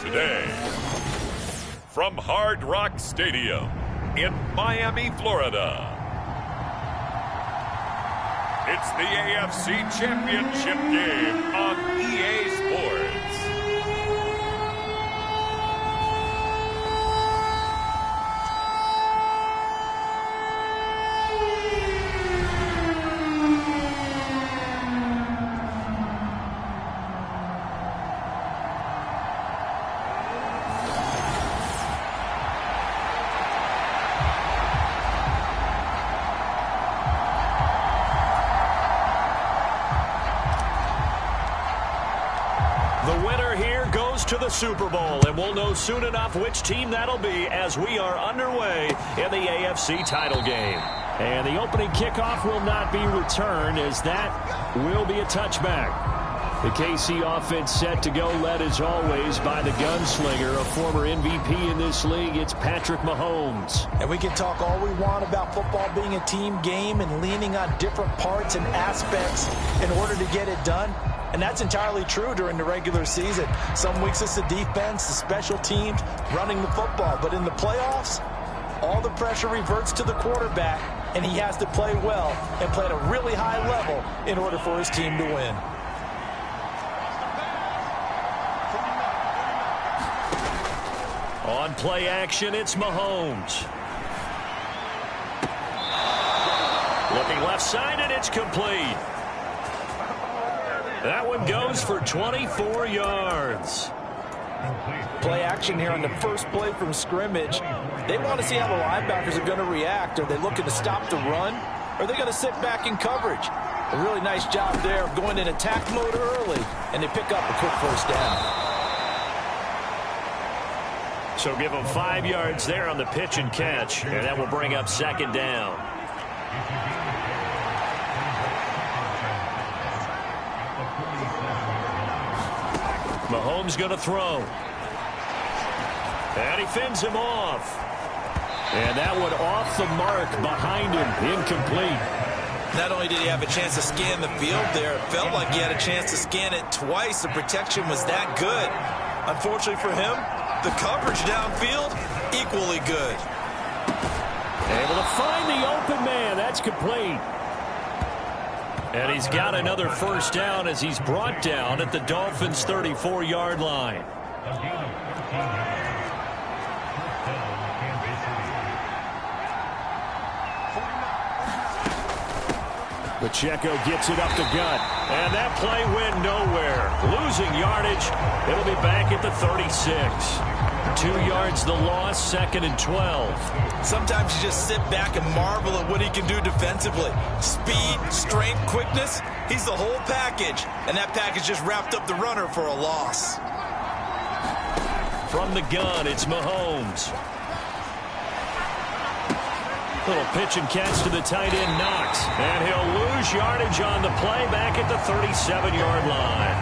today. From Hard Rock Stadium in Miami, Florida, it's the AFC Championship game on EA Sports. The winner here goes to the Super Bowl, and we'll know soon enough which team that'll be as we are underway in the AFC title game. And the opening kickoff will not be returned, as that will be a touchback. The KC offense set to go, led as always by the gunslinger, a former MVP in this league. It's Patrick Mahomes. And we can talk all we want about football being a team game and leaning on different parts and aspects in order to get it done. And that's entirely true during the regular season. Some weeks it's the defense, the special teams, running the football. But in the playoffs, all the pressure reverts to the quarterback, and he has to play well and play at a really high level in order for his team to win. On play action, it's Mahomes. Looking left side, and it's complete. That one goes for 24 yards. Play action here on the first play from scrimmage. They want to see how the linebackers are going to react. Are they looking to stop the run? Or are they going to sit back in coverage? A really nice job there of going in attack mode early, and they pick up a quick first down. So give them 5 yards there on the pitch and catch, and that will bring up second down. Mahomes going to throw. And he fends him off. And that one off the mark behind him, incomplete. Not only did he have a chance to scan the field there, it felt like he had a chance to scan it twice. The protection was that good. Unfortunately for him, the coverage downfield, equally good. Able to find the open man. That's complete. And he's got another first down as he's brought down at the Dolphins' 34-yard line. Pacheco gets it up the gut. And that play went nowhere. Losing yardage. It'll be back at the 36. 2 yards the loss, 2nd and 12. Sometimes you just sit back and marvel at what he can do defensively. Speed, strength, quickness. He's the whole package. And that package just wrapped up the runner for a loss. From the gun, it's Mahomes. Little pitch and catch to the tight end, Knox. And he'll lose yardage on the play back at the 37-yard line.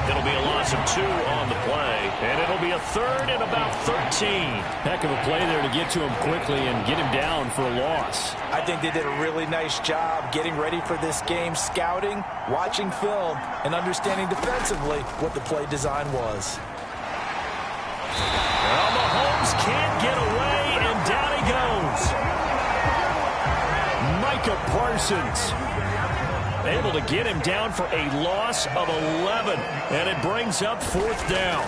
It'll be a loss of 2 on the play, and it'll be a 3rd and about 13. Heck of a play there to get to him quickly and get him down for a loss. I think they did a really nice job getting ready for this game, scouting, watching film, and understanding defensively what the play design was. Well, Mahomes can't get away, and down he goes. Micah Parsons able to get him down for a loss of 11, and it brings up 4th down.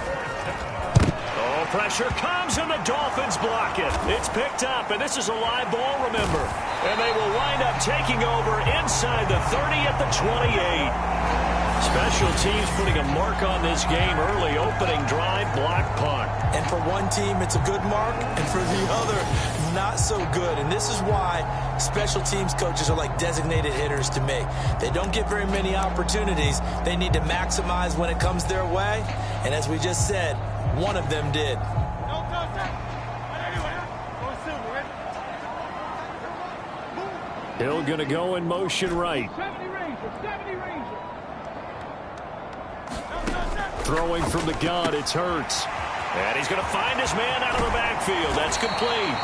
Oh, pressure comes, and the Dolphins block it. It's picked up, and this is a live ball, remember. And they will wind up taking over inside the 30 at the 28. Special teams putting a mark on this game early. Opening drive, block punt. And for one team, it's a good mark, and for the other, not so good. And this is why special teams coaches are like designated hitters to me. They don't get very many opportunities. They need to maximize when it comes their way. And as we just said, one of them did. Hill going to go in motion right. Throwing from the gun, it's Hurts. And he's going to find his man out of the backfield. That's complete.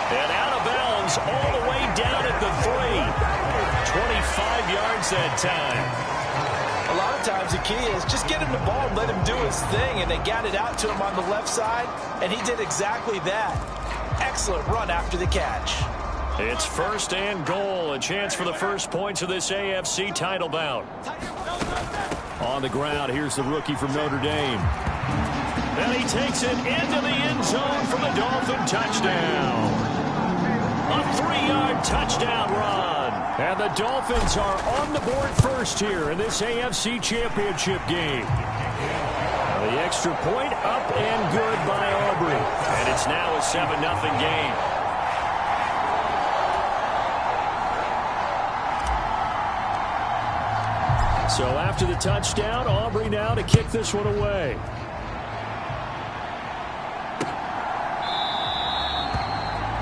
And out of bounds all the way down at the 3. 25 yards that time. A A lot of times the key is just get him the ball and let him do his thing, and they got it out to him on the left side, and he did exactly that. Excellent run after the catch. It's first and goal, a chance for the first points of this AFC title bout. On the ground, here's the rookie from Notre Dame. And he takes it into the end zone for the Dolphin touchdown. A 3-yard touchdown run. And the Dolphins are on the board first here in this AFC Championship game. The extra point up and good by Aubrey. And it's now a 7-0 game. So after the touchdown, Aubrey now to kick this one away.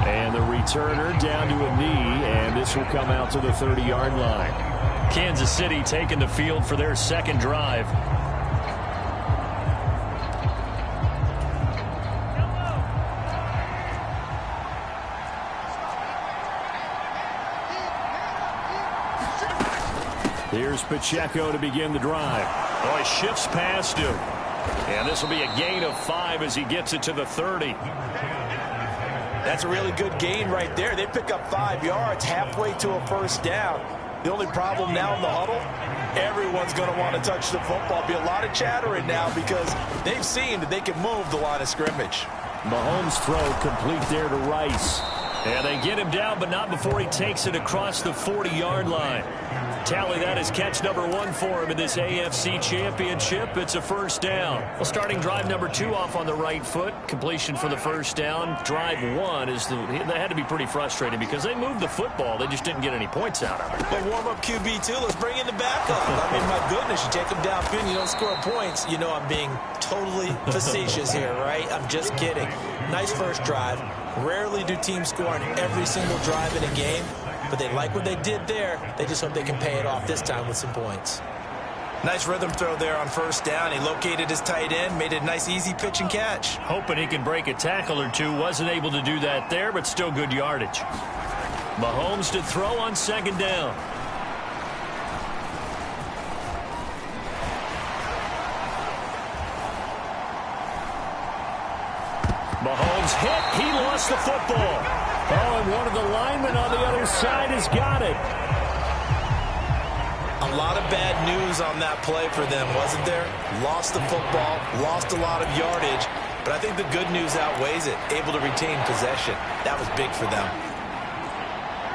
And the returner down to a knee, and this will come out to the 30-yard line. Kansas City taking the field for their second drive. Here's Pacheco to begin the drive. Oh, he shifts past him. And this will be a gain of 5 as he gets it to the 30. That's a really good gain right there. They pick up 5 yards halfway to a first down. The only problem now in the huddle, everyone's going to want to touch the football. Be a lot of chattering now because they've seen that they can move the line of scrimmage. Mahomes' throw complete there to Rice. And they get him down, but not before he takes it across the 40-yard line. Tally that as catch number 1 for him in this AFC Championship. It's a first down. Well, starting drive number 2 off on the right foot. Completion for the first down. Drive 1 is they had to be pretty frustrating because they moved the football. They just didn't get any points out of it. Well, warm up QB2. Let's bring in the backup. I mean, my goodness, you take them downfield, you don't score points. You know I'm being totally facetious here, right? I'm just kidding. Nice first drive. Rarely do teams score on every single drive in a game, but they like what they did there. They just hope they can pay it off this time with some points. Nice rhythm throw there on first down. He located his tight end, made it a nice easy pitch and catch. Hoping he can break a tackle or two. Wasn't able to do that there, but still good yardage. Mahomes to throw on second down. Mahomes hit. He lost the football. Oh, and one of the linemen on the other side has got it. A lot of bad news on that play for them, wasn't there? Lost the football, lost a lot of yardage, but I think the good news outweighs it. Able to retain possession. That was big for them.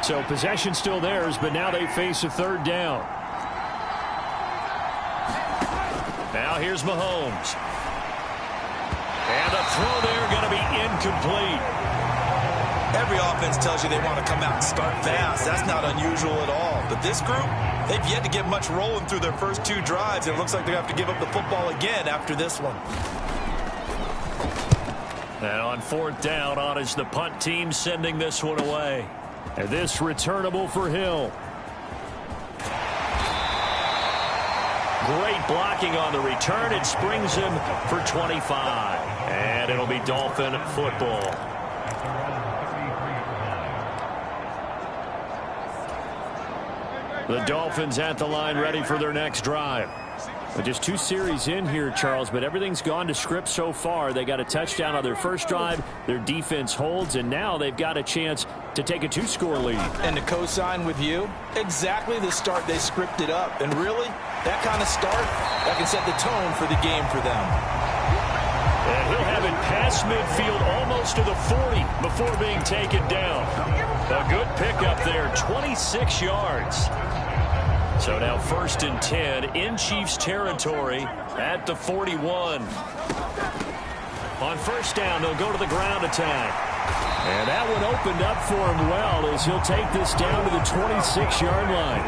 So possession still theirs, but now they face a third down. Now here's Mahomes. And the throw there going to be incomplete. Every offense tells you they want to come out and start fast. That's not unusual at all. But this group, they've yet to get much rolling through their first 2 drives. It looks like they have to give up the football again after this one. And on fourth down, on is the punt team sending this one away. And this returnable for Hill. Great blocking on the return. It springs him for 25. And it'll be Dolphin football. The Dolphins at the line ready for their next drive. But just 2 series in here, Charles, but everything's gone to script so far. They got a touchdown on their first drive. Their defense holds, and now they've got a chance to take a 2-score lead. And to co-sign with you, exactly the start they scripted up. And really, that kind of start, that can set the tone for the game for them. And he'll have it past midfield almost to the 40 before being taken down. A good pickup there, 26 yards. So now 1st and 10 in Chiefs territory at the 41. On first down, they'll go to the ground attack. And that one opened up for him well as he'll take this down to the 26-yard line.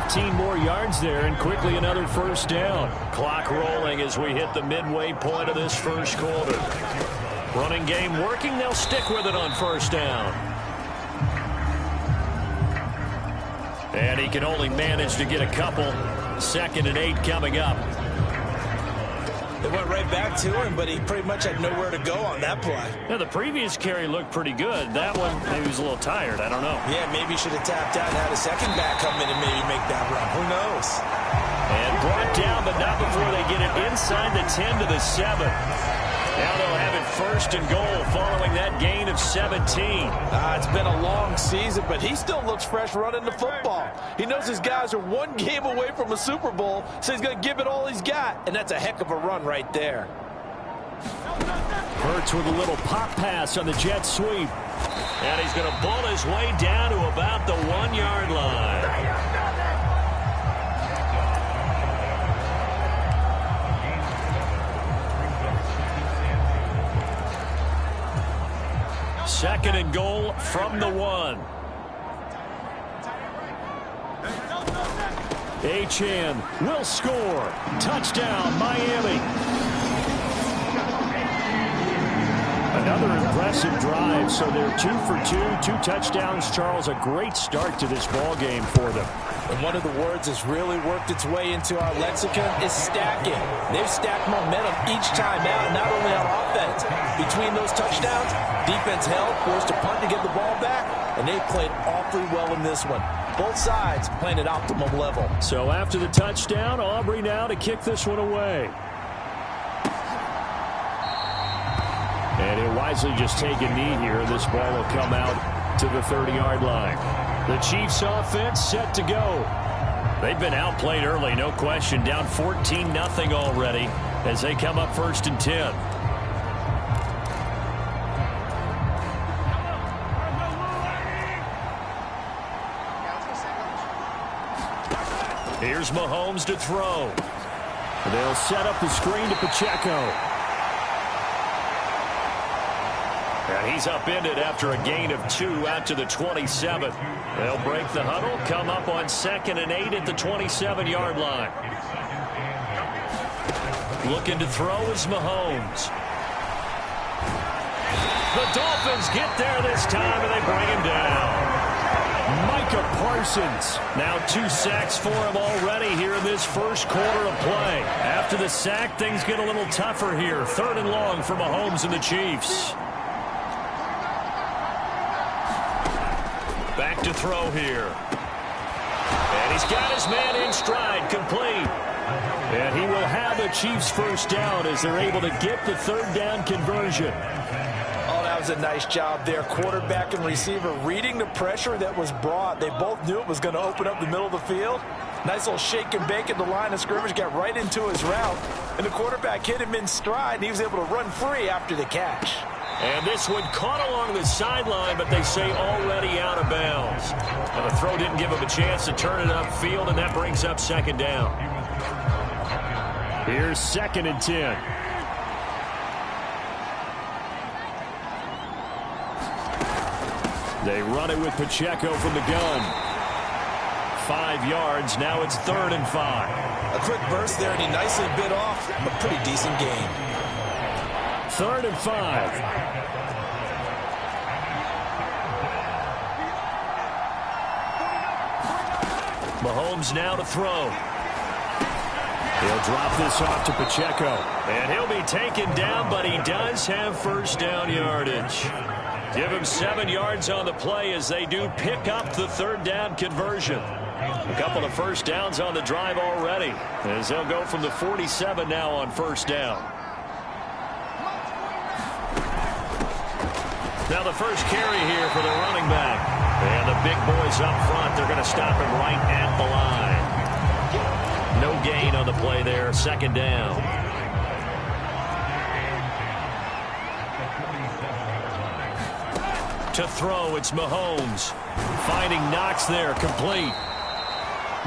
15 more yards there and quickly another first down. Clock rolling as we hit the midway point of this first quarter. Running game working. They'll stick with it on first down. And he can only manage to get a couple. 2nd and 8 coming up. They went right back to him, but he pretty much had nowhere to go on that play. Now, the previous carry looked pretty good. That one, maybe he was a little tired. I don't know. Yeah, maybe he should have tapped out and had a second back come in and maybe make that run. Who knows? And Brought down, but not before they get it inside the 10 to the 7. Now they'll have it 1st and goal following that gain of 17. It's been a long season, but he still looks fresh running the football. He knows his guys are one game away from a Super Bowl, so he's going to give it all he's got, and that's a heck of a run right there. Hurts with a little pop pass on the jet sweep. And he's going to bull his way down to about the 1-yard line. Second and goal from the 1. Achane will score. Touchdown, Miami. Another impressive drive, so they're 2 for 2, 2 touchdowns. Charles, a great start to this ball game for them. And one of the words that's really worked its way into our lexicon is stacking. They've stacked momentum each time out, not only on offense. Between those touchdowns, defense held, forced a punt to get the ball back, and they played awfully well in this one. Both sides playing at optimum level. So after the touchdown, Aubrey now to kick this one away. And he'll wisely just take a knee here. This ball will come out to the 30-yard line. The Chiefs offense set to go. They've been outplayed early, no question. Down 14-0 already as they come up 1st and 10. Here's Mahomes to throw. They'll set up the screen to Pacheco. And he's upended after a gain of 2 out to the 27. They'll break the huddle, come up on 2nd and 8 at the 27-yard line. Looking to throw is Mahomes. The Dolphins get there this time, and they bring him down. Micah Parsons. Now 2 sacks for him already here in this first quarter of play. After the sack, things get a little tougher here. 3rd and long for Mahomes and the Chiefs. Back to throw here. And he's got his man in stride, complete. And he will have the Chiefs 1st down as they're able to get the 3rd down conversion. Oh, that was a nice job there. Quarterback and receiver reading the pressure that was brought. They both knew it was going to open up the middle of the field. Nice little shake and bake at the line of scrimmage, got right into his route. And the quarterback hit him in stride, and he was able to run free after the catch. And this one caught along the sideline, but they say already out of bounds. And the throw didn't give him a chance to turn it upfield, and that brings up 2nd down. Here's 2nd and 10. They run it with Pacheco from the gun. 5 yards. Now it's 3rd and 5. A quick burst there, and he nicely bit off a pretty decent game. 3rd and 5. Mahomes now to throw. He'll drop this off to Pacheco. And he'll be taken down, but he does have 1st down yardage. Give him 7 yards on the play as they do pick up the 3rd down conversion. A couple of 1st downs on the drive already as they'll go from the 47 now on 1st down. Now the first carry here for the running back. And the big boys up front, they're going to stop him right at the line. No gain on the play there, 2nd down. To throw, it's Mahomes. Finding Knox there, complete.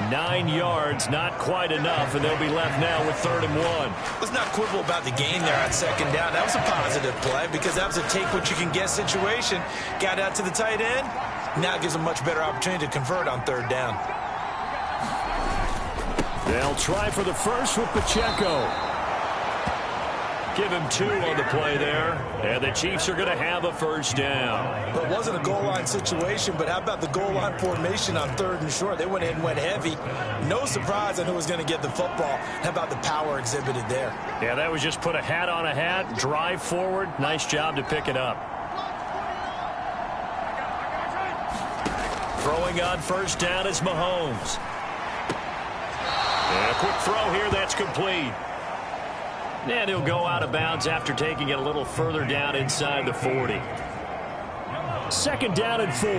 9 yards, not quite enough, and they'll be left now with 3rd and 1. Let's not quibble about the gain there on 2nd down. That was a positive play because that was a take-what-you-can-get situation. Got out to the tight end. Now gives a much better opportunity to convert on 3rd down. They'll try for the first with Pacheco. Give him 2 on the play there. And the Chiefs are going to have a 1st down. Well, it wasn't a goal line situation, but how about the goal line formation on 3rd and short? They went ahead and went heavy. No surprise on who was going to get the football. How about the power exhibited there? Yeah, that was just put a hat on a hat, drive forward. Nice job to pick it up. Throwing on 1st down is Mahomes. And a quick throw here that's complete. And he'll go out of bounds after taking it a little further down inside the 40. Second down and 4.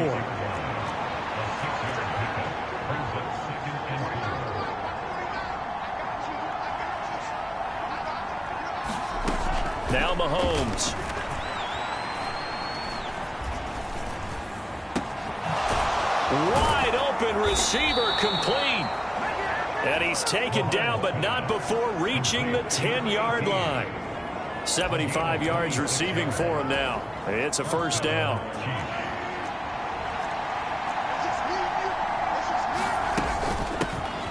Now Mahomes. Wide open receiver complete. And he's taken down, but not before reaching the 10-yard line. 75 yards receiving for him now. It's a first down.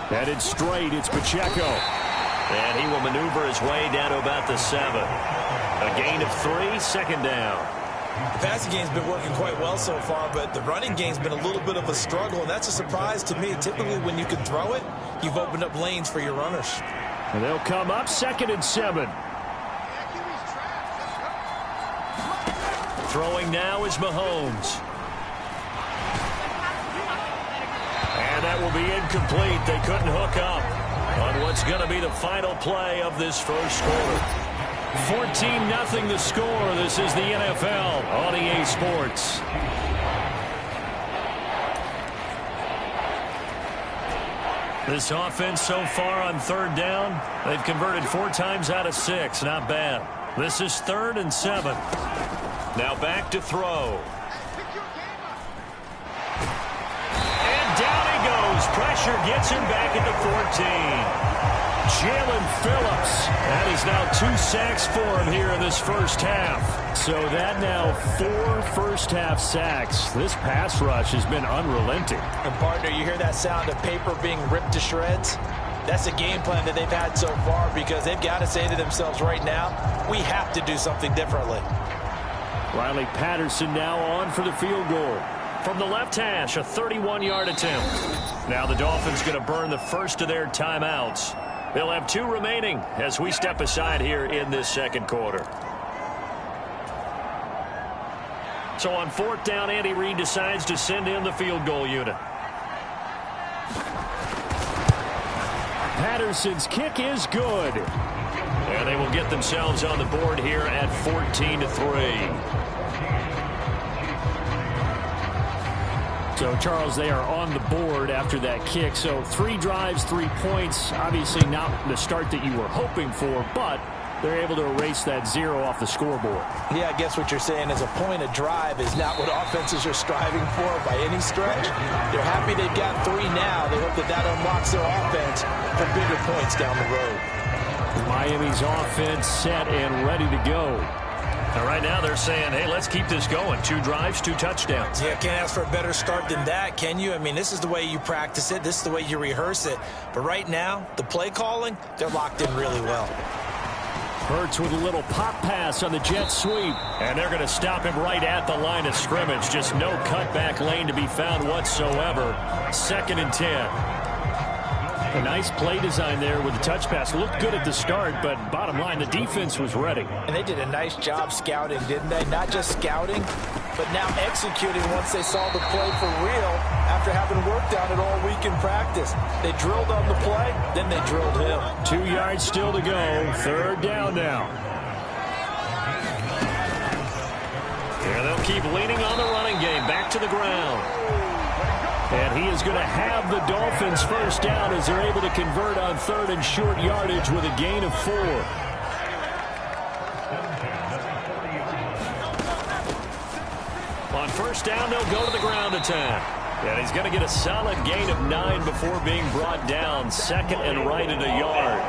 Headed straight, it's Pacheco. And he will maneuver his way down to about the 7. A gain of 3, second down. The passing game's been working quite well so far, but the running game's been a little bit of a struggle, and that's a surprise to me. Typically, when you can throw it, you've opened up lanes for your runners. And they'll come up second and 7. Throwing now is Mahomes. And that will be incomplete. They couldn't hook up on what's going to be the final play of this first quarter. 14-0 the score. This is the NFL on EA Sports. This offense so far on third down, they've converted 4 times out of 6. Not bad. This is 3rd and 7. Now back to throw. And down he goes. Pressure gets him back at the 14. Jalen Phillips. That is now 2 sacks for him here in this first half. So that now 4 first-half sacks. This pass rush has been unrelenting. And, partner, you hear that sound of paper being ripped to shreds? That's the game plan that they've had so far, because they've got to say to themselves right now, we have to do something differently. Riley Patterson now on for the field goal. From the left hash, a 31-yard attempt. Now the Dolphins going to burn the first of their timeouts. They'll have 2 remaining as we step aside here in this second quarter. So on 4th down, Andy Reid decides to send in the field goal unit. Patterson's kick is good. And they will get themselves on the board here at 14-3. So, Charles, they are on the board after that kick. So 3 drives, 3 points. Obviously not the start that you were hoping for, but they're able to erase that 0 off the scoreboard. Yeah, I guess what you're saying is a point a drive is not what offenses are striving for by any stretch. They're happy they've got 3 now. They hope that that unlocks their offense for bigger points down the road. Miami's offense set and ready to go. Now, right now they're saying, hey, let's keep this going. 2 drives, 2 touchdowns. Yeah, can't ask for a better start than that, can you? I mean, this is the way you practice it. This is the way you rehearse it. But right now, the play calling, they're locked in really well. Hurts with a little pop pass on the jet sweep. And they're going to stop him right at the line of scrimmage. Just no cutback lane to be found whatsoever. 2nd and 10. A nice play design there with the touch pass. Looked good at the start, but bottom line, the defense was ready. And they did a nice job scouting, didn't they? Not just scouting, but now executing once they saw the play for real after having worked on it all week in practice. They drilled on the play, then they drilled him. 2 yards still to go. 3rd down now. And they'll keep leaning on the running game. Back to the ground. And he is going to have the Dolphins first down as they're able to convert on 3rd and short yardage with a gain of 4. On first down, they'll go to the ground attack. And he's going to get a solid gain of 9 before being brought down. 2nd and right at a yard.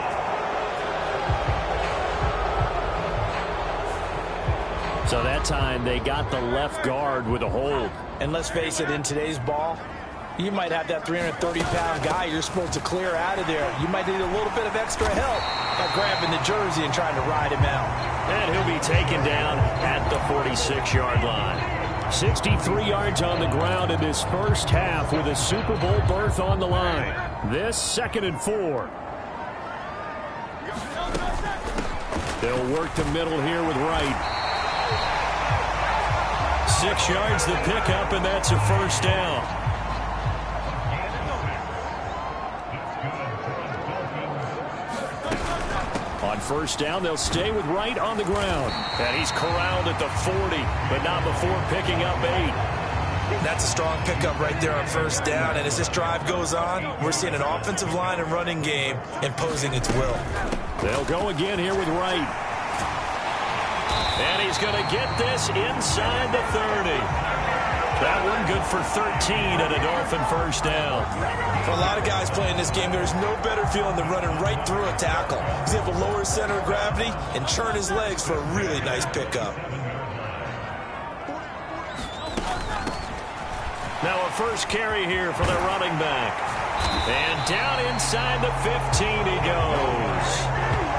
So that time they got the left guard with a hold. And let's face it, in today's ball, you might have that 330-pound guy you're supposed to clear out of there. You might need a little bit of extra help by grabbing the jersey and trying to ride him out. And he'll be taken down at the 46-yard line. 63 yards on the ground in this first half with a Super Bowl berth on the line. This 2nd and 4. They'll work the middle here with Wright. 6 yards the pickup, and that's a first down. first down. They'll stay with Wright on the ground. And he's corralled at the 40, but not before picking up 8. That's a strong pickup right there on first down. And as this drive goes on, we're seeing an offensive line and running game imposing its will. They'll go again here with Wright. And he's going to get this inside the 30. That one good for 13 and a Dolphin first down. For a lot of guys playing this game, there's no better feeling than running right through a tackle. He's able to lower his center of gravity and churn his legs for a really nice pickup. Now a first carry here for the running back. And down inside the 15 he goes.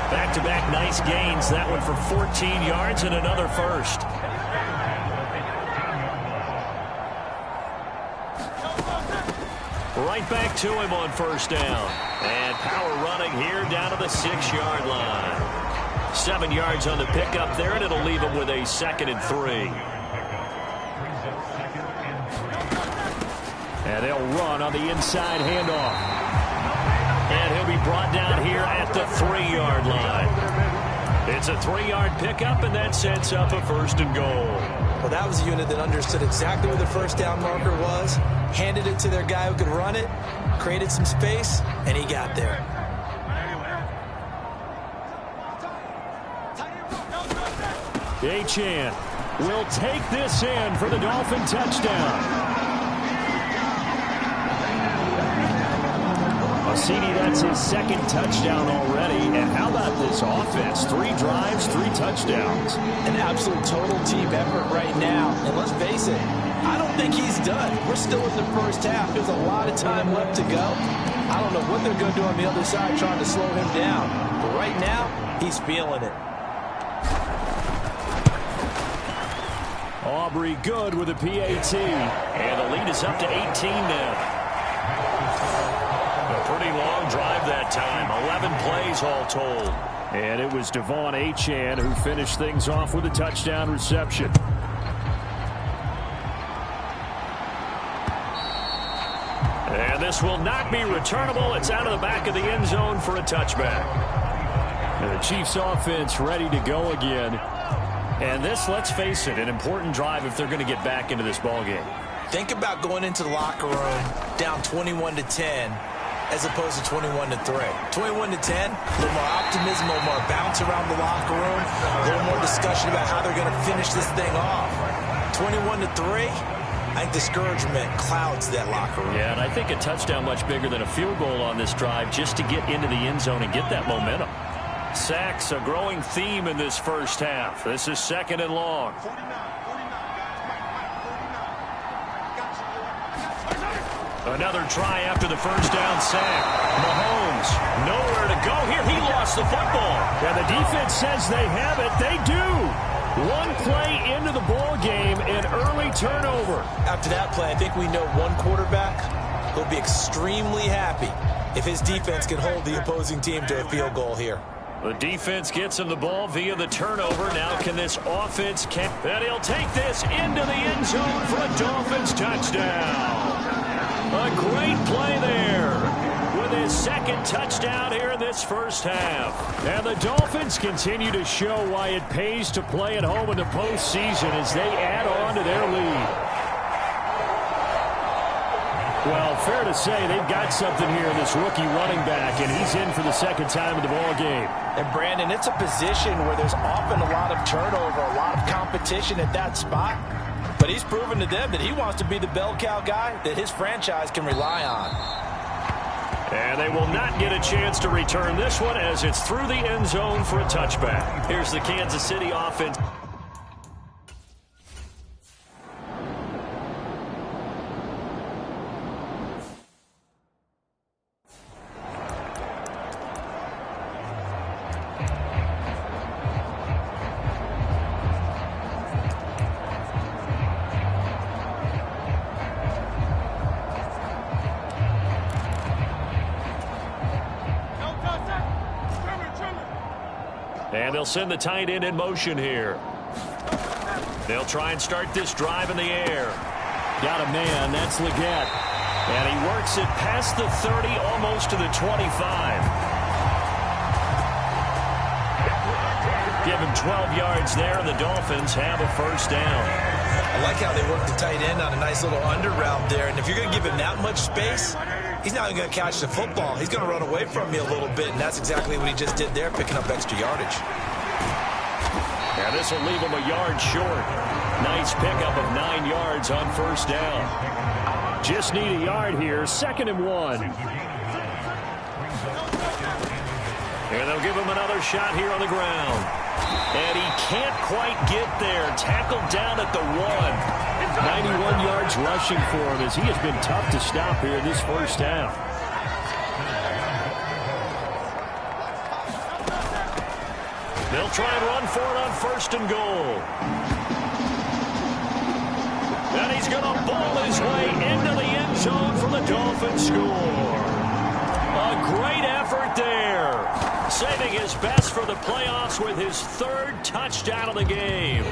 Back-to-back nice gains. That one for 14 yards and another first. Right back to him on first down. And power running here down to the 6-yard line. 7 yards on the pickup there, and it'll leave him with a 2nd and 3. And they'll run on the inside handoff. And he'll be brought down here at the 3-yard line. It's a 3-yard pickup, and that sets up a 1st and goal. Well, that was a unit that understood exactly where the first down marker was, handed it to their guy who could run it, created some space, and he got there. Achane will take this in for the Dolphin touchdown. CD, that's his 2nd touchdown already. And how about this offense? 3 drives, 3 touchdowns. An absolute total team effort right now. And let's face it, I don't think he's done. We're still in the first half. There's a lot of time left to go. I don't know what they're going to do on the other side trying to slow him down. But right now, he's feeling it. Aubrey good with a PAT. And the lead is up to 18 now. Pretty long drive that time. 11 plays all told. And it was Devon Achane who finished things off with a touchdown reception. And this will not be returnable. It's out of the back of the end zone for a touchback. And the Chiefs offense ready to go again. And this, let's face it, an important drive if they're going to get back into this ballgame. Think about going into the locker room down 21-10. As opposed to 21-3. 21-10, a little more optimism, a little more bounce around the locker room, a little more discussion about how they're going to finish this thing off. 21-3, I think discouragement clouds that locker room. Yeah, and I think a touchdown much bigger than a field goal on this drive just to get into the end zone and get that momentum. Sacks, a growing theme in this first half. This is 2nd and long. Another try after the first down sack. Mahomes, nowhere to go here. He lost the football. And the defense says they have it. They do. One play into the ball game, an early turnover. After that play, I think we know one quarterback will be extremely happy if his defense can hold the opposing team to a field goal here. The defense gets him the ball via the turnover. Now can this offense and he'll take this into the end zone for a Dolphins touchdown. A great play there with his 2nd touchdown here in this first half. And the Dolphins continue to show why it pays to play at home in the postseason as they add on to their lead. Well, fair to say they've got something here in this rookie running back, and he's in for the 2nd time in the ball game. And Brandon, it's a position where there's often a lot of turnover, a lot of competition at that spot. But he's proven to them that he wants to be the bell cow guy that his franchise can rely on. And they will not get a chance to return this one as it's through the end zone for a touchback. Here's the Kansas City offense. And they'll send the tight end in motion here. They'll try and start this drive in the air. Got a man, that's Leggett. And he works it past the 30, almost to the 25. Give him 12 yards there, and the Dolphins have a first down. I like how they work the tight end on a nice little under route there. And if you're going to give him that much space, he's not even going to catch the football. He's going to run away from me a little bit, and that's exactly what he just did there, picking up extra yardage. Yeah, this will leave him a yard short. Nice pickup of 9 yards on first down. Just need a yard here. 2nd and 1. And they'll give him another shot here on the ground. And he can't quite get there. Tackled down at the 1. 91 yards rushing for him as he has been tough to stop here this first half. They'll try and run for it on 1st and goal. And he's going to ball his way into the end zone for the Dolphins score. A great effort there. Saving his best for the playoffs with his 3rd touchdown of the game.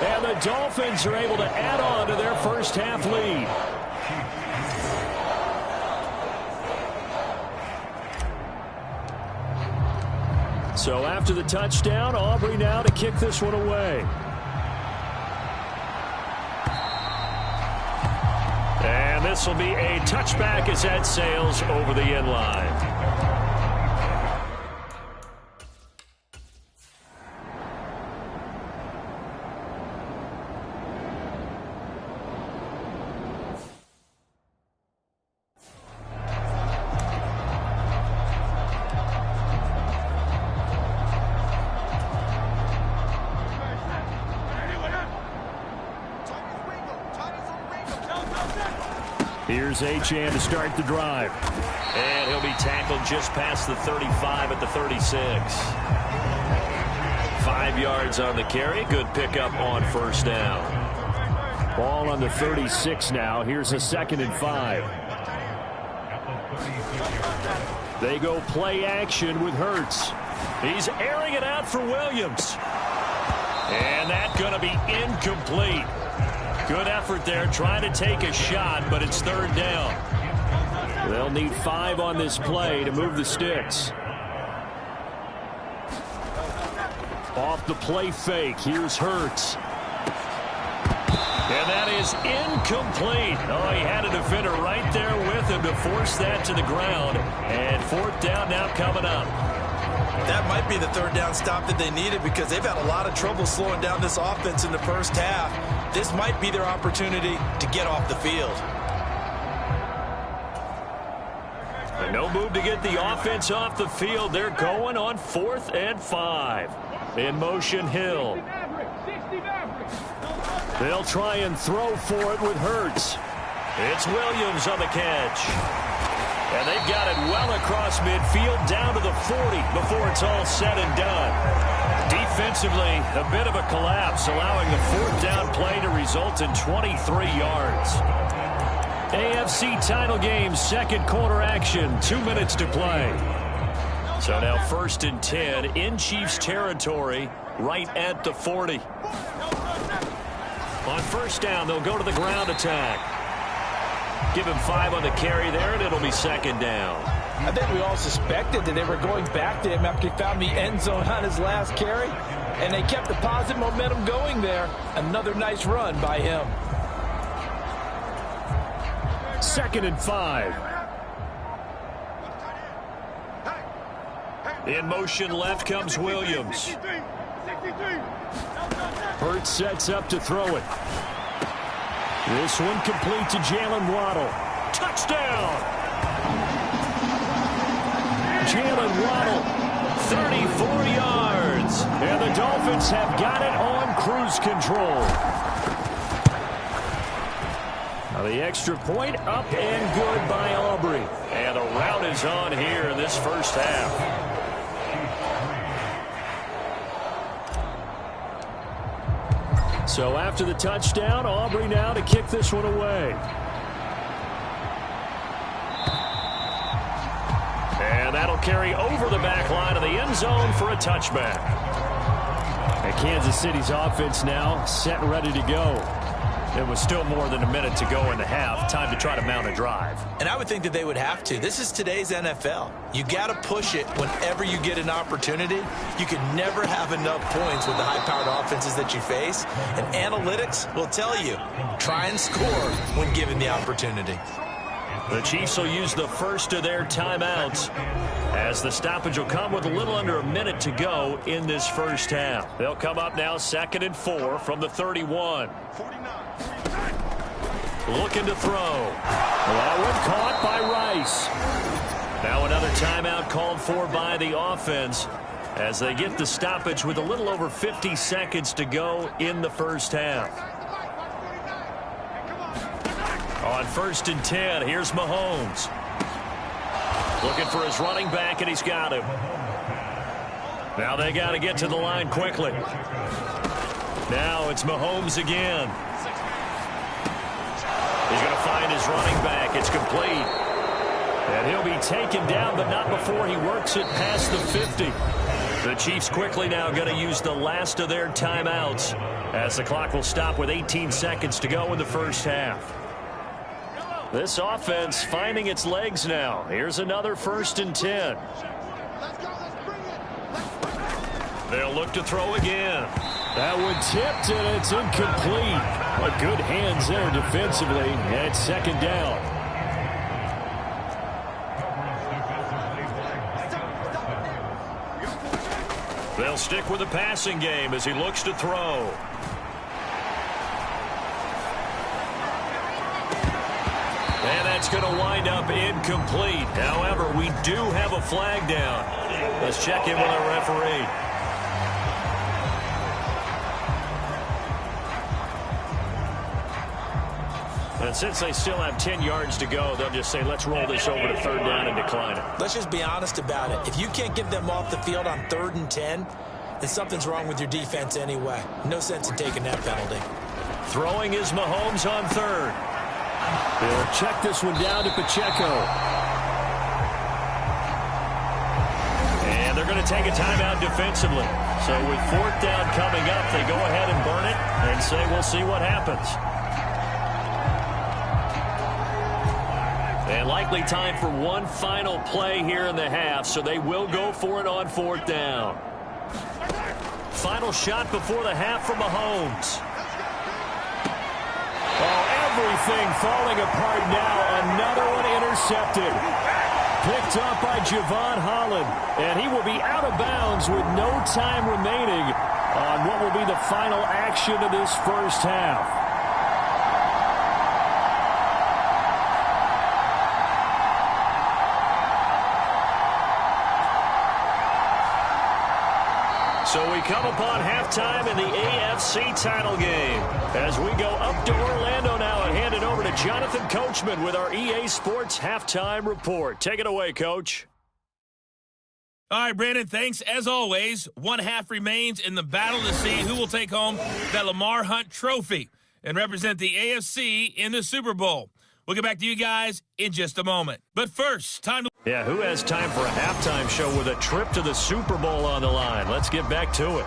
And the Dolphins are able to add on to their first half lead. So after the touchdown, Aubrey now to kick this one away. And this will be a touchback as that sails over the end line. Here's Achane to start the drive. And he'll be tackled just past the 35 at the 36. 5 yards on the carry. Good pickup on first down. Ball on the 36 now. Here's a 2nd and 5. They go play action with Hurts. He's airing it out for Williams. And that's going to be incomplete. Good effort there, trying to take a shot, but it's 3rd down. They'll need 5 on this play to move the sticks. Off the play fake, here's Hurts. And that is incomplete. Oh, he had a defender right there with him to force that to the ground. And 4th down now coming up. That might be the 3rd down stop that they needed because they've had a lot of trouble slowing down this offense in the first half. This might be their opportunity to get off the field. And no move to get the offense off the field. They're going on 4th and 5. In motion, Hill. They'll try and throw for it with Hurts. It's Williams on the catch. And they've got it well across midfield down to the 40 before it's all said and done. Defensively, a bit of a collapse, allowing the 4th down play to result in 23 yards. AFC title game, 2nd quarter action, 2 minutes to play. So now 1st and 10 in Chiefs territory, right at the 40. On first down, they'll go to the ground attack. Give him 5 on the carry there, and it'll be 2nd down. I think we all suspected that they were going back to him after he found the end zone on his last carry, and they kept the positive momentum going there. Another nice run by him. 2nd and 5. In motion left comes Williams. Hurts sets up to throw it. This one complete to Jalen Waddle. Touchdown! Jalen Waddle, 34 yards. and the Dolphins have got it on cruise control. Now the extra point up and good by Aubrey. And the route is on here in this first half. So after the touchdown, Aubrey now to kick this one away. And that'll carry over the back line of the end zone for a touchback. And Kansas City's offense now set and ready to go. It was still more than a minute to go in the half. Time to try to mount a drive. And I would think that they would have to. This is today's NFL. You got to push it whenever you get an opportunity. You can never have enough points with the high-powered offenses that you face. And analytics will tell you, try and score when given the opportunity. The Chiefs will use the first of their timeouts as the stoppage will come with a little under a minute to go in this first half. They'll come up now 2nd and 4 from the 31. Looking to throw. That one caught by Rice. Now another timeout called for by the offense as they get the stoppage with a little over 50 seconds to go in the first half. On 1st and 10, here's Mahomes. Looking for his running back, and he's got him. Now they got to get to the line quickly. Now it's Mahomes again. He's going to find his running back. It's complete. And he'll be taken down, but not before he works it past the 50. The Chiefs quickly now going to use the last of their timeouts as the clock will stop with 18 seconds to go in the first half. This offense finding its legs now. Here's another 1st and 10. They'll look to throw again. That one tipped, and it's incomplete. But good hands there defensively, and it's 2nd down. They'll stick with the passing game as he looks to throw. And that's going to wind up incomplete. However, we do have a flag down. Let's check in with our referee. And since they still have 10 yards to go, they'll just say, let's roll this over to 3rd down and decline it. Let's just be honest about it. If you can't get them off the field on 3rd and 10, then something's wrong with your defense anyway. No sense in taking that penalty. Throwing is Mahomes on 3rd. They'll check this one down to Pacheco. And they're going to take a timeout defensively. So with 4th down coming up, they go ahead and burn it and say, we'll see what happens. And likely time for one final play here in the half, so they will go for it on 4th down. Final shot before the half for Mahomes. Everything falling apart now. Another one intercepted. Picked up by Javon Holland. And he will be out of bounds with no time remaining on what will be the final action of this first half. So we come upon halftime in the AFC title game as we go up to Orlando now and hand it over to Jonathan Coachman with our EA Sports Halftime Report. Take it away, Coach. All right, Brandon, thanks. As always, one half remains in the battle to see who will take home that Lamar Hunt trophy and represent the AFC in the Super Bowl. We'll get back to you guys in just a moment. But first, time to... Yeah, who has time for a halftime show with a trip to the Super Bowl on the line? Let's get back to it.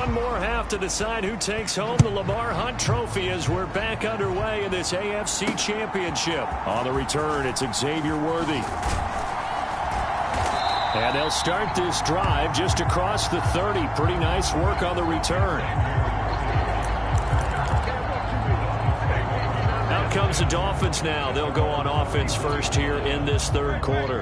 One more half to decide who takes home the Lamar Hunt Trophy as we're back underway in this AFC Championship. On the return, it's Xavier Worthy. And they'll start this drive just across the 30. Pretty nice work on the return. Out comes the Dolphins now. They'll go on offense first here in this third quarter.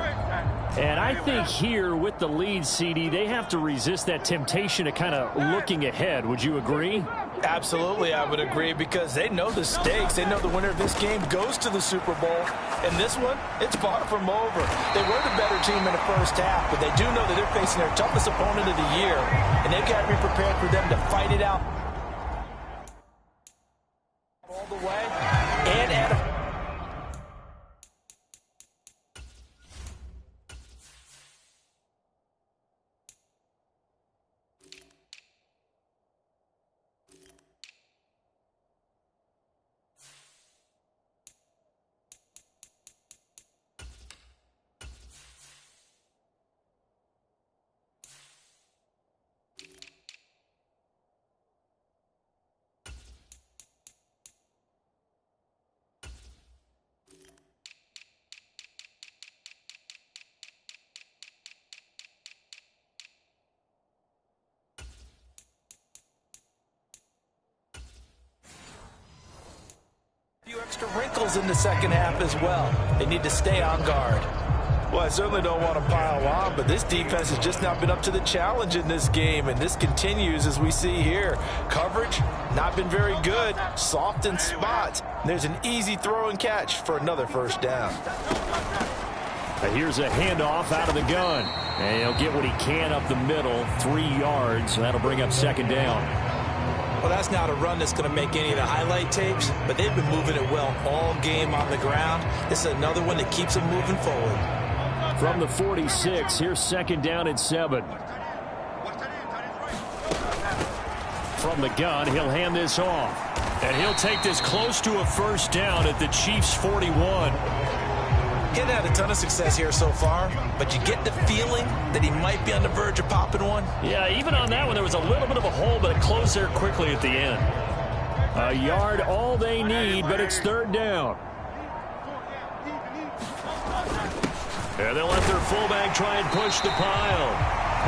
And I think here with the lead, CD, they have to resist that temptation to kind of looking ahead. Would you agree? Absolutely, I would agree, because they know the stakes. They know the winner of this game goes to the Super Bowl. And this one, it's far from over. They were the better team in the first half, but they do know that they're facing their toughest opponent of the year, and they've got to be prepared for them to fight it out all the way and at a few extra wrinkles in the second half as well. They need to stay on guard. Well, I certainly don't want to pile on, but this defense has just not been up to the challenge in this game, and this continues as we see here. Coverage, not been very good, soft in spots. There's an easy throw and catch for another first down. Here's a handoff out of the gun. And he'll get what he can up the middle, 3 yards. That'll bring up second down. Well, that's not a run that's going to make any of the highlight tapes, but they've been moving it well all game on the ground. This is another one that keeps them moving forward. From the 46, here's second down and 7. From the gun, he'll hand this off. And he'll take this close to a first down at the Chiefs' 41. He hasn't had a ton of success here so far, but you get the feeling that he might be on the verge of popping one. Yeah, even on that one, there was a little bit of a hole, but it closed there quickly at the end. A yard all they need, but it's third down. And they'll let their fullback try and push the pile.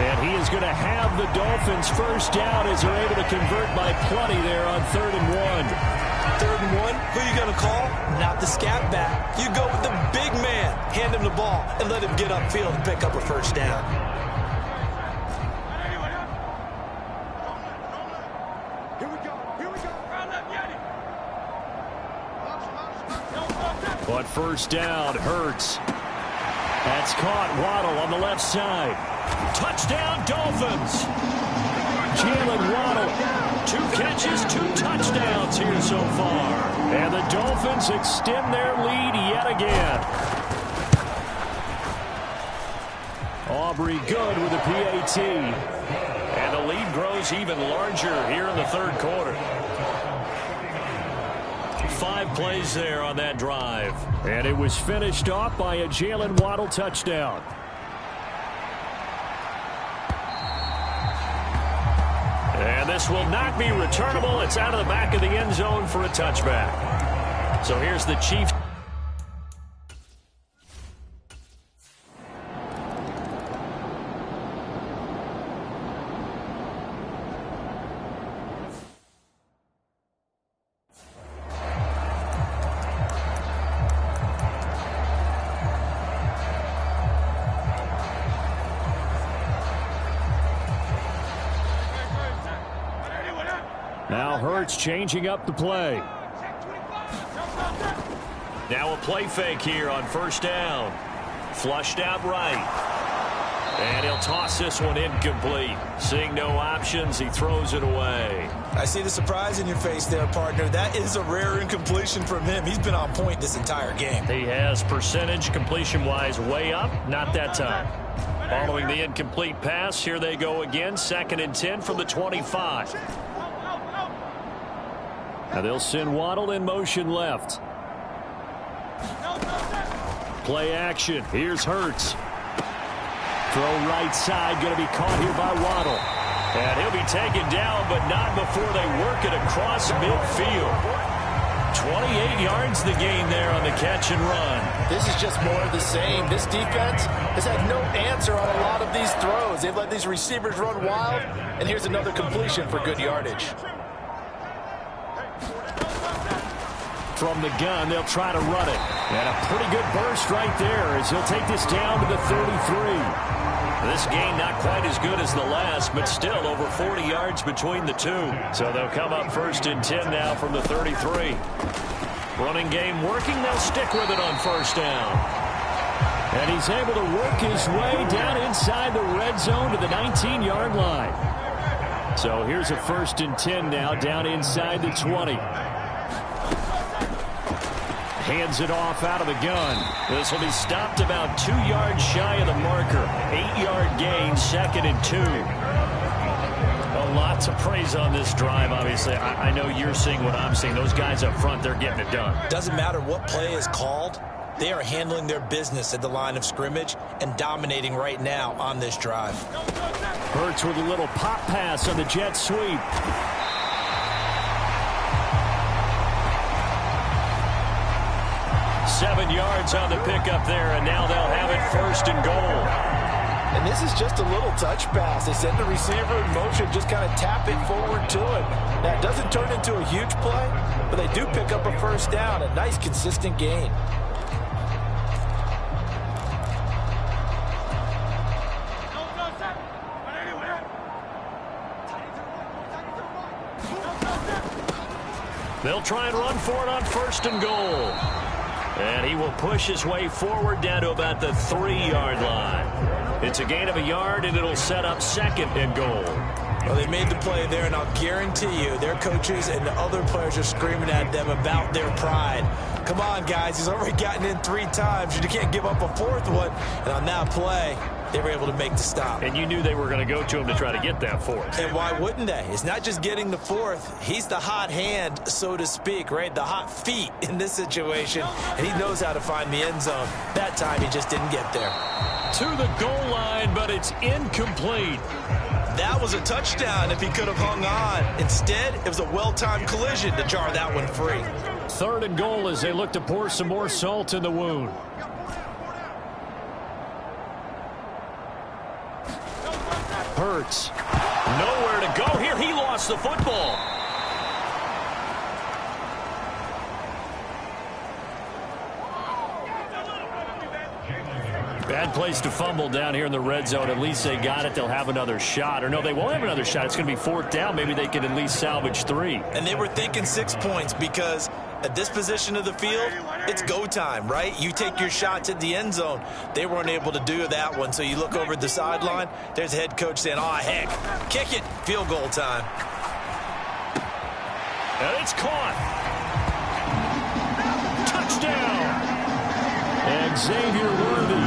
And he is going to have the Dolphins first down as they're able to convert by plenty there on 3rd and 1. 3rd and 1, who are you going to call? Not the scat back. You go with the big man. Hand him the ball and let him get upfield and pick up a first down. Here we go. But first down, Hurts. That's caught. Waddle on the left side. Touchdown, Dolphins. Jalen Waddle. 2 catches, 2 touchdowns here so far. And the Dolphins extend their lead yet again. Aubrey good with a PAT. And the lead grows even larger here in the third quarter. 5 plays there on that drive. And it was finished off by a Jalen Waddle touchdown. And this will not be returnable. It's out of the back of the end zone for a touchback. So here's the Chiefs. Now Hurts changing up the play. Now a play fake here on first down. Flushed out right. And he'll toss this one incomplete. Seeing no options, he throws it away. I see the surprise in your face there, partner. That is a rare incompletion from him. He's been on point this entire game. He has percentage completion-wise way up. Not that time. Following the incomplete pass, here they go again. 2nd and 10 from the 25. Now they'll send Waddle in motion left. Play action. Here's Hurts. Throw right side. Going to be caught here by Waddle. And he'll be taken down, but not before they work it across midfield. 28 yards the gain there on the catch and run. This is just more of the same. This defense has had no answer on a lot of these throws. They've let these receivers run wild, and here's another completion for good yardage. From the gun, they'll try to run it. And a pretty good burst right there as he'll take this down to the 33. This gain not quite as good as the last, but still over 40 yards between the two. So they'll come up 1st and 10 now from the 33. Running game working. They'll stick with it on 1st down. And he's able to work his way down inside the red zone to the 19-yard line. So here's a 1st and 10 now down inside the 20. Hands it off out of the gun. This will be stopped about 2 yards shy of the marker. 8-yard gain, 2nd and 2. A lot to praise on this drive, obviously. I know you're seeing what I'm seeing. Those guys up front, they're getting it done. Doesn't matter what play is called. They are handling their business at the line of scrimmage and dominating right now on this drive. Hurts with a little pop pass on the jet sweep. 7 yards on the pickup there, and now they'll have it 1st and goal. And this is just a little touch pass. They send the receiver in motion, just kind of tap it forward to him. Now, it doesn't turn into a huge play, but they do pick up a 1st down, a nice, consistent gain. They'll try and run for it on 1st and goal. And he will push his way forward down to about the 3-yard line. It's a gain of a yard, and it'll set up 2nd and goal. Well, they made the play there, and I'll guarantee you their coaches and the other players are screaming at them about their pride. Come on, guys. He's already gotten in 3 times. You can't give up a 4th one. And on that play, they were able to make the stop. And you knew they were going to go to him to try to get that 4th. And why wouldn't they? It's not just getting the 4th. He's the hot hand, so to speak, right? The hot feet in this situation. And he knows how to find the end zone. That time, he just didn't get there. To the goal line, but it's incomplete. That was a touchdown if he could have hung on. Instead, it was a well-timed collision to jar that one free. 3rd and goal as they look to pour some more salt in the wound. Hurts. Nowhere to go here. He lost the football. Bad place to fumble down here in the red zone. At least they got it. They'll have another shot. Or no, they won't have another shot. It's going to be 4th down. Maybe they can at least salvage 3. And they were thinking 6 points because at this position of the field, it's go time, right? You take your shots at the end zone. They weren't able to do that one. So you look over at the sideline. There's the head coach saying, oh, heck, kick it. Field goal time. And it's caught. Touchdown. And Xavier Worthy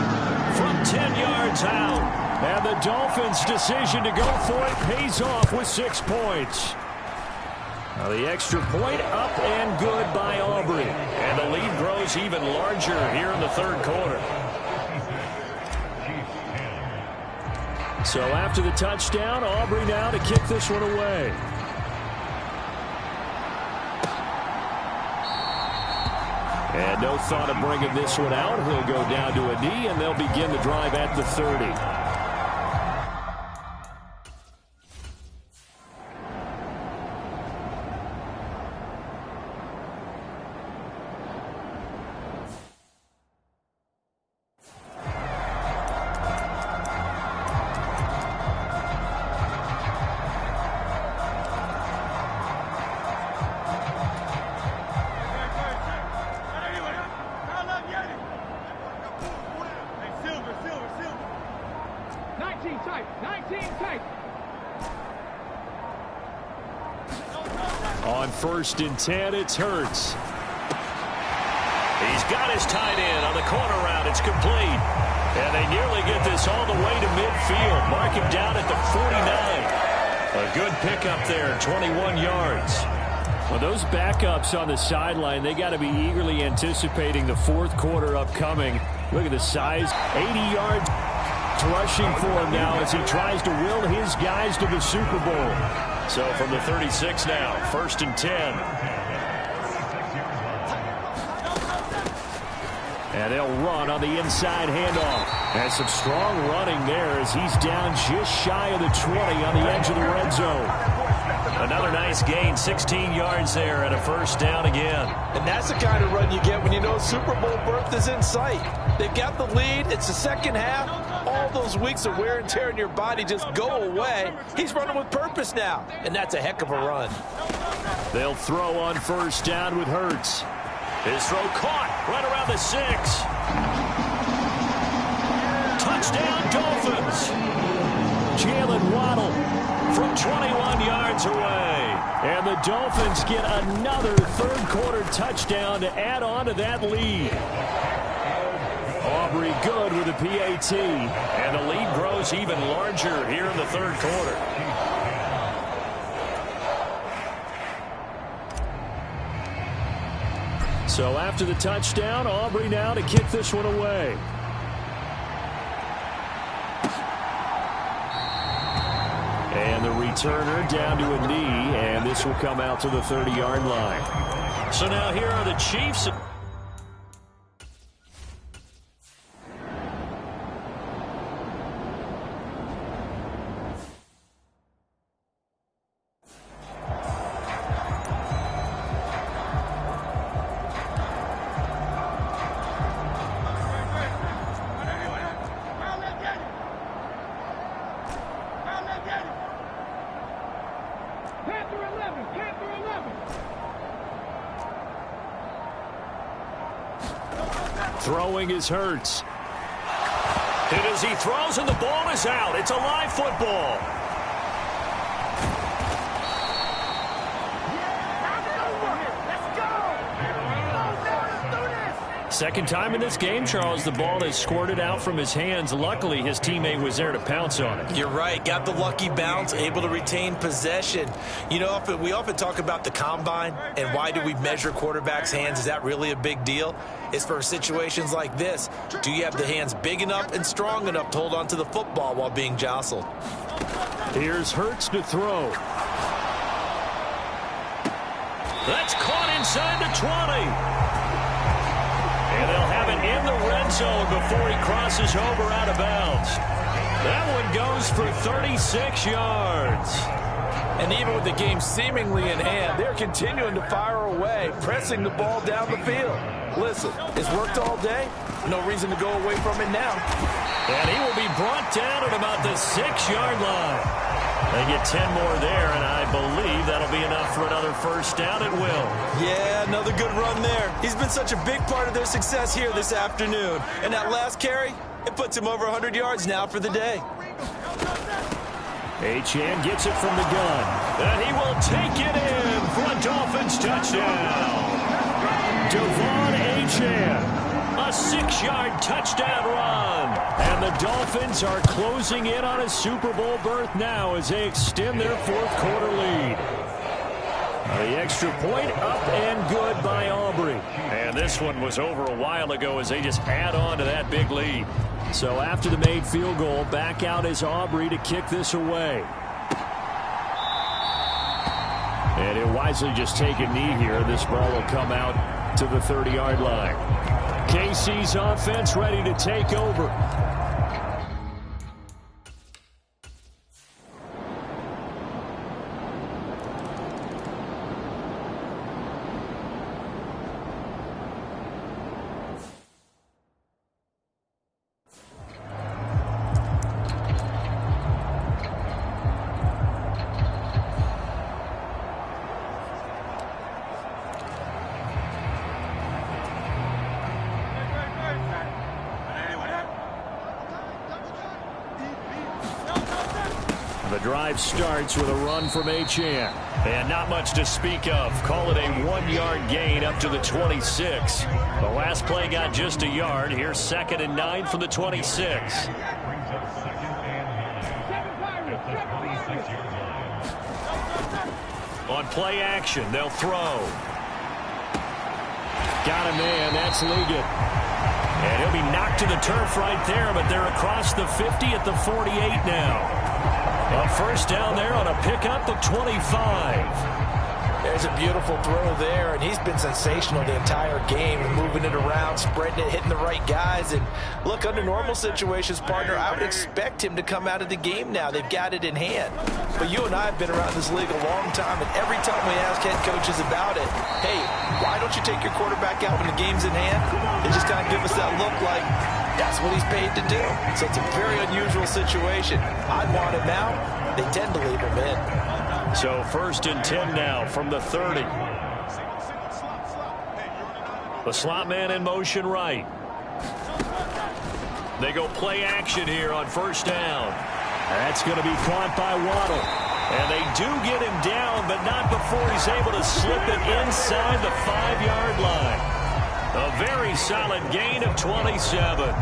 from 10 yards out. And the Dolphins' decision to go for it pays off with 6 points. Now the extra point up and good by Aubrey. And the lead grows even larger here in the 3rd quarter. So after the touchdown, Aubrey now to kick this one away. And no thought of bringing this one out. He'll go down to a knee, and they'll begin the drive at the 30. On 1st and 10, it's Hurts. He's got his tight end on the corner route. It's complete. And they nearly get this all the way to midfield. Mark him down at the 49. A good pickup there, 21 yards. Well, those backups on the sideline, they got to be eagerly anticipating the 4th quarter upcoming. Look at the size, 80 yards. packed rushing for him now as he tries to will his guys to the Super Bowl. So from the 36 now, 1st and 10. And they'll run on the inside handoff. And some strong running there as he's down just shy of the 20 on the edge of the red zone. Another nice gain, 16 yards there and a 1st down again. And that's the kind of run you get when you know Super Bowl berth is in sight. They've got the lead. It's the second half. All those weeks of wear and tear in your body just go away. He's running with purpose now, and that's a heck of a run. They'll throw on 1st down with Hurts. His throw caught right around the 6. Touchdown, Dolphins. Jalen Waddle from 21 yards away. And the Dolphins get another third-quarter touchdown to add on to that lead. Aubrey good with a PAT. And the lead grows even larger here in the 3rd quarter. So after the touchdown, Aubrey now to kick this one away. And the returner down to a knee, and this will come out to the 30-yard line. So now here are the Chiefs. Throwing is Hurts. Hit as he throws, and the ball is out. It's a live football. Second time in this game, Charles, the ball has squirted out from his hands. Luckily, his teammate was there to pounce on it. You're right. Got the lucky bounce, able to retain possession. You know, we often talk about the combine and why do we measure quarterbacks' hands. Is that really a big deal? It's for situations like this. Do you have the hands big enough and strong enough to hold on to the football while being jostled? Here's Hurts to throw. That's caught inside the 20. And they'll have it in the red zone before he crosses over out of bounds. That one goes for 36 yards. And even with the game seemingly in hand, they're continuing to fire away, pressing the ball down the field. Listen, it's worked all day. No reason to go away from it now. And he will be brought down at about the 6-yard line. They get 10 more there, and I believe that'll be enough for another 1st down at will. Yeah, another good run there. He's been such a big part of their success here this afternoon. And that last carry, it puts him over 100 yards now for the day. Achane gets it from the gun. And he will take it in for a Dolphins touchdown. Devon Achane. A 6-yard touchdown run. And the Dolphins are closing in on a Super Bowl berth now as they extend their 4th quarter lead. The extra point up and good by Aubrey. And this one was over a while ago as they just add on to that big lead. So after the made field goal, back out is Aubrey to kick this away. And he'll wisely just take a knee here. This ball will come out to the 30-yard line. KC's offense ready to take over. The drive starts with a run from Achane. And not much to speak of. Call it a 1-yard gain up to the 26. The last play got just a yard. Here's 2nd and 9 from the 26. On play action, they'll throw. Got a man. That's Ligon. And he'll be knocked to the turf right there, but they're across the 50 at the 48 now. A first down there on a pickup of 25. There's a beautiful throw there, and he's been sensational the entire game, moving it around, spreading it, hitting the right guys. And look, under normal situations, partner, I would expect him to come out of the game now. They've got it in hand. But you and I have been around this league a long time, and every time we ask head coaches about it, hey, why don't you take your quarterback out when the game's in hand? They just kind of give us that look like that's what he's paid to do. So it's a very unusual situation. I'd want him out. They tend to leave him in. So 1st and 10 now from the 30. The slot man in motion right. They go play action here on 1st down. That's going to be caught by Waddle. And they do get him down, but not before he's able to slip it inside the 5-yard line. A very solid gain of 27.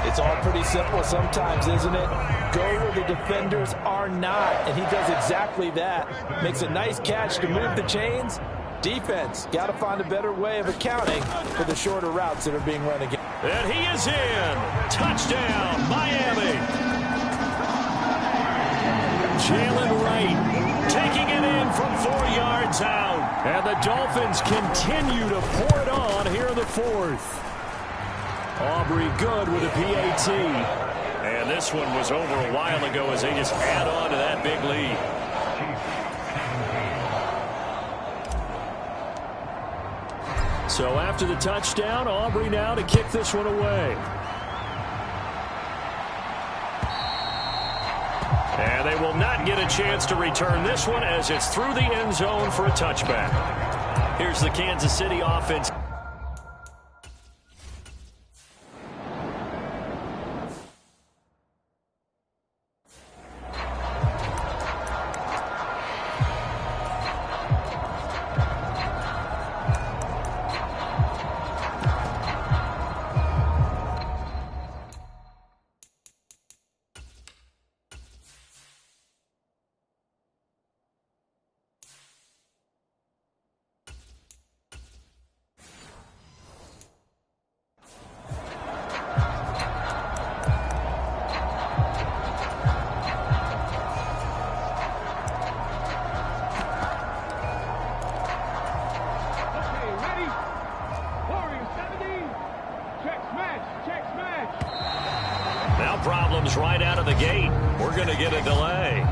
It's all pretty simple sometimes, isn't it? Go where the defenders are not, and he does exactly that. Makes a nice catch to move the chains. Defense, got to find a better way of accounting for the shorter routes that are being run again. And he is in. Touchdown, Miami. Jalen Wright taking it in from 4 yards out. And the Dolphins continue to pour it on here in the 4th. Aubrey good with a PAT. And this one was over a while ago as they just add on to that big lead. So after the touchdown, Aubrey now to kick this one away. And they will not get a chance to return this one as it's through the end zone for a touchback. Here's the Kansas City offense. Problems right out of the gate. We're going to get a delay.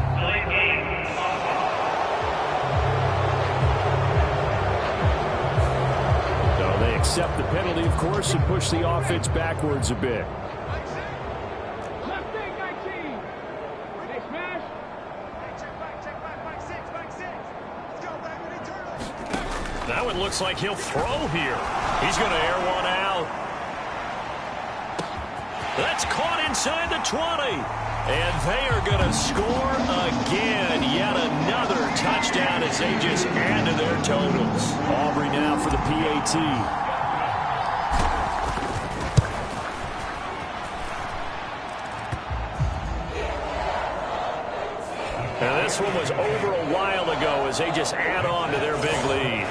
So they accept the penalty, of course, and push the offense backwards a bit. That one looks like he'll throw here. He's going to air one out. That's caught inside the 20. And they are going to score again. Yet another touchdown as they just add to their totals. Aubrey now for the PAT. And this one was over a while ago as they just add on to their big lead.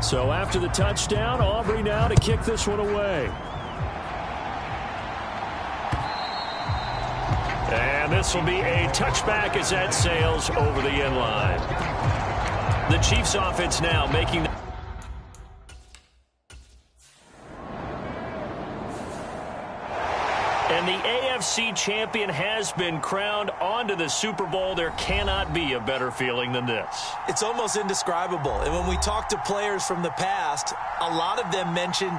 So after the touchdown, Aubrey now to kick this one away. And this will be a touchback as that sails over the end line. The Chiefs offense now making the And the AFC champion has been crowned onto the Super Bowl. There cannot be a better feeling than this. It's almost indescribable. And when we talk to players from the past, a lot of them mention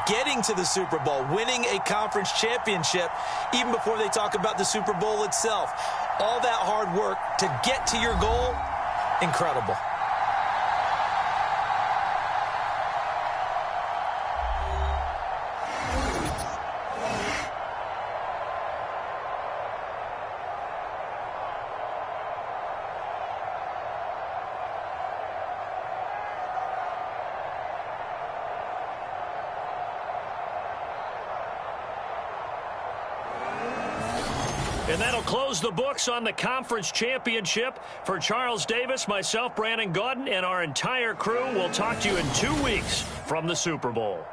getting to the Super Bowl, winning a conference championship, even before they talk about the Super Bowl itself. All that hard work to get to your goal, incredible. And that'll close the books on the conference championship. For Charles Davis, myself, Brandon Gaudin, and our entire crew, we'll talk to you in 2 weeks from the Super Bowl.